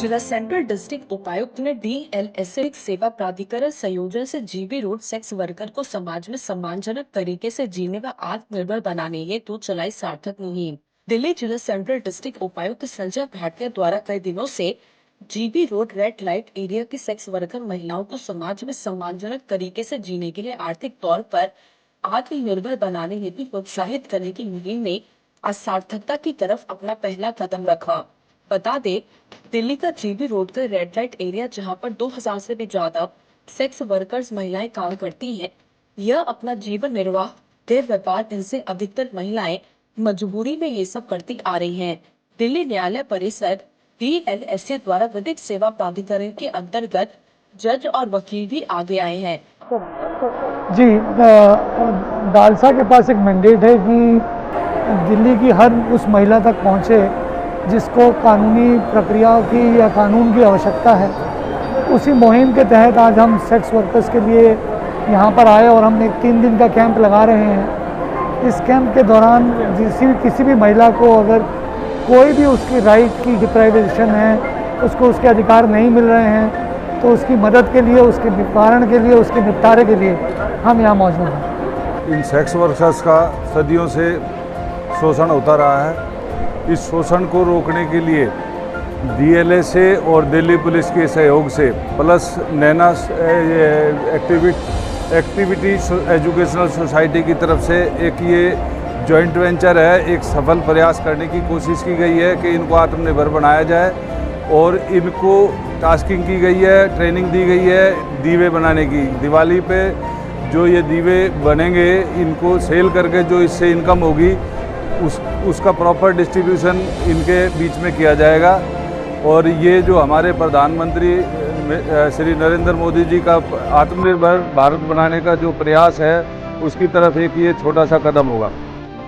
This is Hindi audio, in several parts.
जिला सेंट्रल डिस्ट्रिक्ट उपायुक्त ने डीएलएसए सेवा प्राधिकरण संयोजन से जीबी रोड सेक्स वर्कर को समाज में सम्मानजनक तरीके से जीने व आत्मनिर्भर बनाने हेतु चलाई सार्थक मुहिम। दिल्ली जिला सेंट्रल डिस्ट्रिक्ट उपायुक्त संजय भाटिया द्वारा कई दिनों से GB road red light area की सेक्स वर्कर महिलाओं को समाज में सम्मानजनक तरीके से जीने के लिए आर्थिक तौर पर आत्मनिर्भर बनाने हेतु प्रोत्साहित करने की मुहिम ने आज सार्थकता की तरफ अपना पहला कदम रखा। बता दे, दिल्ली का जीबी रोड का रेड लाइट एरिया जहां पर 2000 से भी ज्यादा सेक्स वर्कर्स महिलाएं काम करती हैं, यह अपना जीवन निर्वाह देह व्यापार इनसे अधिकतर महिलाएं मजबूरी में ये सब करती आ रही हैं। दिल्ली न्यायालय परिषद डीएलएसए द्वारा विधिक सेवा प्राधिकरण के अंतर्गत जज और वकील भी आगे आए हैं। जी, दालसा के पास एक मैंडेट है कि दिल्ली की हर उस महिला तक पहुंचे जिसको कानूनी प्रक्रिया की या कानून की आवश्यकता है। उसी मुहिम के तहत आज हम सेक्स वर्कर्स के लिए यहाँ पर आए और हम एक 3 दिन का कैंप लगा रहे हैं। इस कैंप के दौरान किसी भी महिला को अगर कोई भी उसकी राइट की डिप्राइवेशन है, उसको उसके अधिकार नहीं मिल रहे हैं, तो उसकी मदद के लिए, उसके निवारण के लिए, उसके निपटारे के लिए हम यहाँ मौजूद हैं। इन सेक्स वर्कर्स का सदियों से शोषण होता रहा है। इस शोषण को रोकने के लिए डीएलएसए और दिल्ली पुलिस के सहयोग से प्लस नैना एक्टिविटी एजुकेशनल सोसाइटी की तरफ से एक ये जॉइंट वेंचर है, एक सफल प्रयास करने की कोशिश की गई है कि इनको आत्मनिर्भर बनाया जाए और इनको टास्किंग की गई है, ट्रेनिंग दी गई है दीवे बनाने की। दिवाली पे जो ये दीवे बनेंगे, इनको सेल करके जो इससे इनकम होगी उसका प्रॉपर डिस्ट्रीब्यूशन इनके बीच में किया जाएगा। और ये जो हमारे प्रधानमंत्री श्री नरेंद्र मोदी जी का आत्मनिर्भर भारत बनाने का जो प्रयास है, उसकी तरफ एक ये छोटा सा कदम होगा।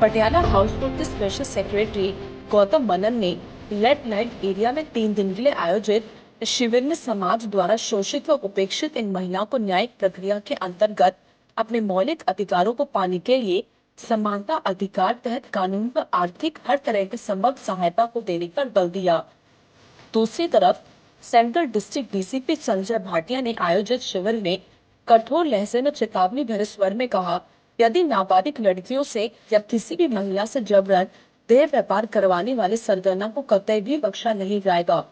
पटियाला हाउस बोट के स्पेशल सेक्रेटरी गौतम मनन ने रेड लाइट एरिया में 3 दिन के लिए आयोजित शिविर में समाज द्वारा शोषित व उपेक्षित इन महिलाओं को न्यायिक प्रक्रिया के अंतर्गत अपने मौलिक अधिकारों को पाने के लिए समानता अधिकार तहत कानून व आर्थिक हर तरह की संभव सहायता को देने पर बल दिया। दूसरी तरफ central district DCP Sanjay Bhatia ने आयोजित शिविर में कठोर लहजे में चेतावनी भरे स्वर में कहा, यदि नाबालिग लड़कियों से या किसी भी महिला से जबरन देह व्यापार करवाने वाले सरगना को कतई भी बख्शा नहीं जाएगा।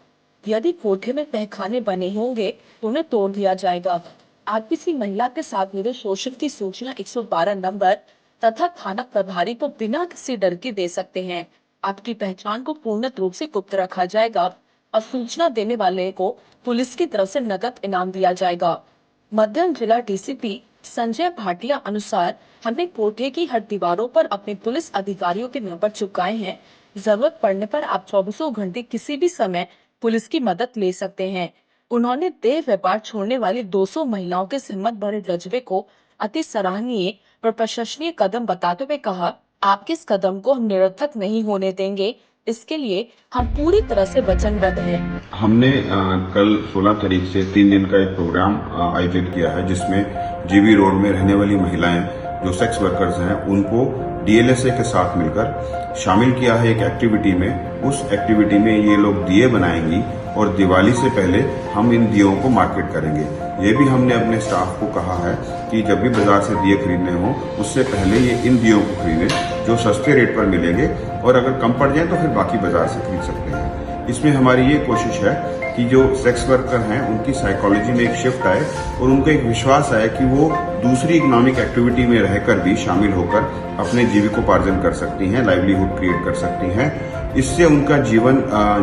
यदि कोठे में तहखाने बने होंगे तो उन्हें तोड़ दिया जाएगा। आप किसी महिला के साथ मिले शोषण की सूचना 112 नंबर तथा थाना प्रभारी को बिना किसी डर के दे सकते हैं। आपकी पहचान को पूर्ण रूप से गुप्त रखा जाएगा और सूचना देने वाले को पुलिस की तरफ से नकद इनाम दिया जाएगा। मध्य जिला डीसीपी संजय भाटिया अनुसार हमने कोठे की हर दीवारों पर अपने पुलिस अधिकारियों के नंबर चिपकाए हैं। जरूरत पड़ने पर आप 24 घंटे किसी भी समय पुलिस की मदद ले सकते हैं। उन्होंने देह व्यापार छोड़ने वाली 200 महिलाओं के हिम्मत भरे जज्बे को अति सराहनीय और प्रशंसनीय कदम बताते हुए कहा, आपके इस कदम को हम निरर्थक नहीं होने देंगे। इसके लिए हम पूरी तरह से वचनबद्ध हैं। हमने कल 16 तारीख से 3 दिन का एक प्रोग्राम आयोजित किया है, जिसमें जीबी रोड में रहने वाली महिलाएं जो सेक्स वर्कर्स हैं उनको डीएलएसए के साथ मिलकर शामिल किया है एक एक्टिविटी में। उस एक्टिविटी में ये लोग दिए बनाएंगी और दिवाली से पहले हम इन दियों को मार्केट करेंगे। ये भी हमने अपने स्टाफ को कहा है कि जब भी बाजार से दिए खरीदने हो उससे पहले ये इन दियों को खरीदें जो सस्ते रेट पर मिलेंगे, और अगर कम पड़ जाए तो फिर बाकी बाजार से खरीद सकते हैं। इसमें हमारी ये कोशिश है कि जो सेक्स वर्कर हैं उनकी साइकोलॉजी में एक शिफ्ट आए और उनको एक विश्वास आए कि वो दूसरी इकोनॉमिक एक्टिविटी में रहकर भी शामिल होकर अपने जीविकोपार्जन कर सकती हैं, लाइवलीहुड क्रिएट कर सकती हैं। इससे उनका जीवन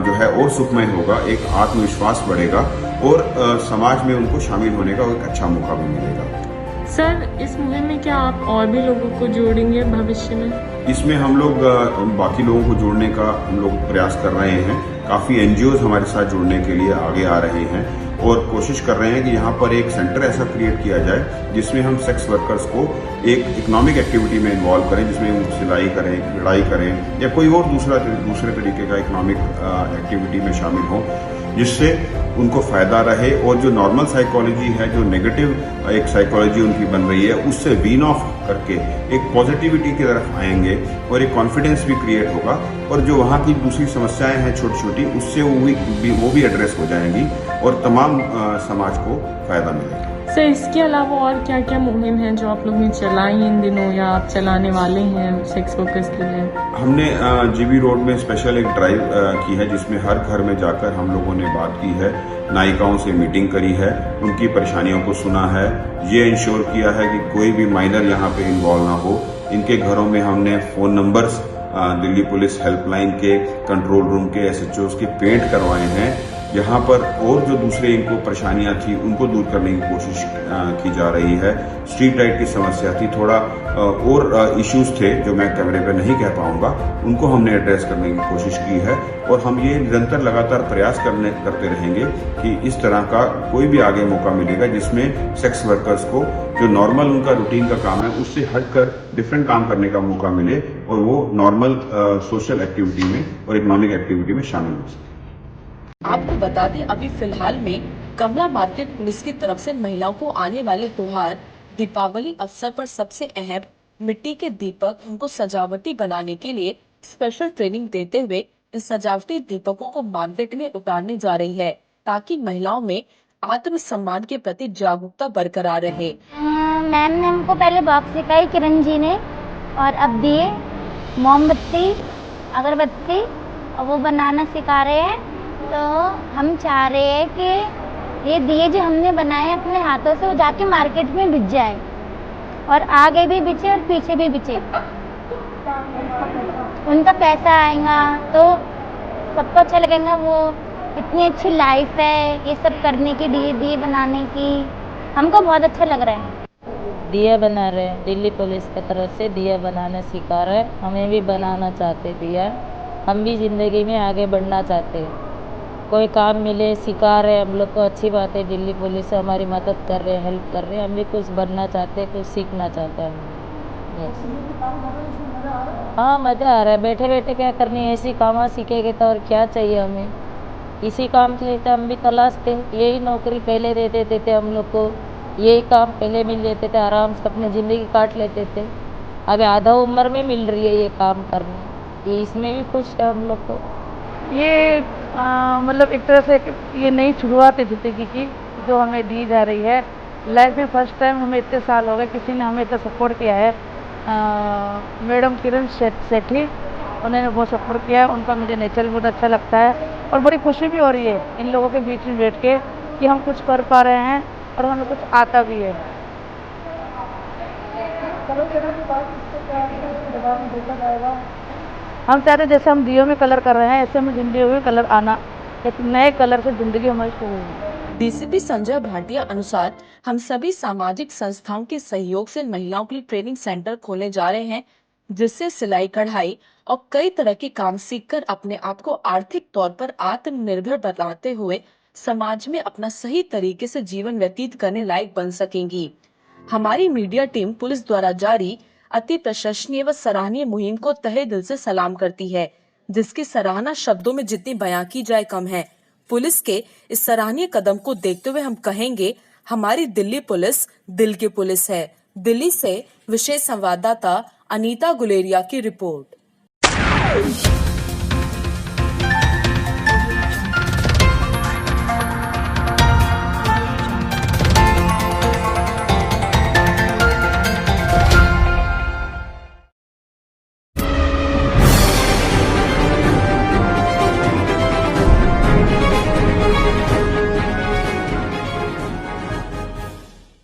जो है और सुखमय होगा, एक आत्मविश्वास बढ़ेगा और समाज में उनको शामिल होने का एक अच्छा मौका भी मिलेगा। सर, इस मुहिम में क्या आप और भी लोगों को जोड़ेंगे भविष्य में? इसमें हम लोग बाकी लोगों को जोड़ने का हम लोग प्रयास कर रहे हैं। काफ़ी एनजीओज हमारे साथ जुड़ने के लिए आगे आ रहे हैं और कोशिश कर रहे हैं कि यहाँ पर एक सेंटर ऐसा क्रिएट किया जाए जिसमें हम सेक्स वर्कर्स को एक इकोनॉमिक एक्टिविटी में इन्वॉल्व करें, जिसमें हम सिलाई करें, कढ़ाई करें या कोई और दूसरे तरीके का इकोनॉमिक एक्टिविटी में शामिल हो, जिससे उनको फायदा रहे और जो नॉर्मल साइकोलॉजी है, जो नेगेटिव एक साइकोलॉजी उनकी बन रही है, उससे वीन ऑफ करके एक पॉजिटिविटी की तरफ आएंगे और एक कॉन्फिडेंस भी क्रिएट होगा और जो वहाँ की दूसरी समस्याएं हैं छोटी छोटी, उससे वो भी एड्रेस हो जाएंगी और तमाम समाज को फायदा मिलेगा। सर, इसके अलावा और क्या क्या मुहिम है जो आप लोग ने चलाई इन दिनों या आप चलाने वाले हैं सेक्स वर्कर्स के लिए? हमने जीबी रोड में स्पेशल एक ड्राइव की है जिसमें हर घर में जाकर हम लोगों ने बात की है, नायिकाओं से मीटिंग करी है, उनकी परेशानियों को सुना है, ये इंश्योर किया है कि कोई भी माइनर यहाँ पे इन्वॉल्व ना हो। इनके घरों में हमने phone numbers Delhi police helpline के, कंट्रोल रूम के, SHOs की पेंट करवाए हैं। यहाँ पर और जो दूसरे इनको परेशानियां थी उनको दूर करने की कोशिश की जा रही है। स्ट्रीट लाइट की समस्या थी, थोड़ा और इश्यूज थे जो मैं कैमरे पे नहीं कह पाऊंगा, उनको हमने एड्रेस करने की कोशिश की है और हम ये निरंतर लगातार प्रयास करते रहेंगे कि इस तरह का कोई भी आगे मौका मिलेगा जिसमें सेक्स वर्कर्स को जो नॉर्मल उनका रूटीन का काम है उससे हटकर डिफरेंट काम करने का मौका मिले और वो नॉर्मल सोशल एक्टिविटी में और इकोनॉमिक एक्टिविटी में शामिल हो सके। आपको बता दें, अभी फिलहाल में कमला मार्केट पुलिस की तरफ से महिलाओं को आने वाले त्योहार दीपावली अवसर पर सबसे अहम मिट्टी के दीपक, उनको सजावटी बनाने के लिए स्पेशल ट्रेनिंग देते हुए इन सजावटी दीपकों को मार्केट में उतारने जा रही है ताकि महिलाओं में आत्मसम्मान के प्रति जागरूकता बरकरार रहे। मैम ने हमको पहले बॉक्स सिखाई, किरण जी ने, और अब दिए, मोमबत्ती, अगरबत्ती और वो बनाना सिखा रहे हैं। तो हम चाह रहे हैं कि ये दिए जो हमने बनाए अपने हाथों से वो जाके मार्केट में बिक जाए और आगे भी बिचे और पीछे भी बिचे, उनका पैसा आएगा तो सबको अच्छा लगेगा। वो इतनी अच्छी लाइफ है ये सब करने की, दिए बनाने की, हमको बहुत अच्छा लग रहा है। दिया बना रहे हैं, दिल्ली पुलिस की तरफ से दिया बनाना सिखा रहे हैं। हमें भी बनाना चाहते दिया, हम भी ज़िंदगी में आगे बढ़ना चाहते हैं। कोई काम मिले सिखा रहे हैं हम लोग को, अच्छी बात है। दिल्ली पुलिस से हमारी मदद कर रहे हैं, हेल्प कर रहे हैं। हम भी कुछ बनना चाहते हैं, कुछ सीखना चाहते हैं। हाँ, मज़ा आ रहा है। बैठे बैठे क्या करनी है, ऐसी काम सीखेंगे तो और क्या चाहिए हमें। इसी काम के लिए तो हम भी तलाशते, यही नौकरी पहले दे देते थे हम लोग को, यही काम पहले मिल जाते थे, आराम से अपनी ज़िंदगी काट लेते थे। अभी आधा उम्र में मिल रही है ये काम करने, ये इसमें भी खुश है हम लोग को। ये मतलब एक तरह से ये नई शुरुआत है ज़िंदगी की जो हमें दी जा रही है। लाइफ में फर्स्ट टाइम हमें इतने साल हो गए किसी ने हमें इतना सपोर्ट किया है। मैडम किरण सेठी, उन्होंने बहुत सपोर्ट किया है, उनका मुझे नेचर बहुत अच्छा लगता है और बड़ी खुशी भी हो रही है इन लोगों के बीच में बैठ के कि हम कुछ कर पा रहे हैं और हमें कुछ आता भी है। हम चाहते जैसे हम दियों में कलर कर रहे हैं ऐसे में जिंदगी में कलर आना, एक नए कलर से जिंदगी हमारी शुरू होगी। डीसीपी संजय भाटिया अनुसार हम सभी सामाजिक संस्थाओं के सहयोग से महिलाओं के लिए ट्रेनिंग सेंटर खोले जा रहे हैं जिससे सिलाई कढ़ाई और कई तरह के काम सीखकर अपने आप को आर्थिक तौर पर आत्मनिर्भर बनाते हुए समाज में अपना सही तरीके से जीवन व्यतीत करने लायक बन सकेंगी। हमारी मीडिया टीम पुलिस द्वारा जारी अति प्रशंसनीय व सराहनीय मुहिम को तहे दिल से सलाम करती है, जिसकी सराहना शब्दों में जितनी बयां की जाए कम है। पुलिस के इस सराहनीय कदम को देखते हुए हम कहेंगे, हमारी दिल्ली पुलिस दिल की पुलिस है। दिल्ली से विशेष संवाददाता अनीता गुलेरिया की रिपोर्ट।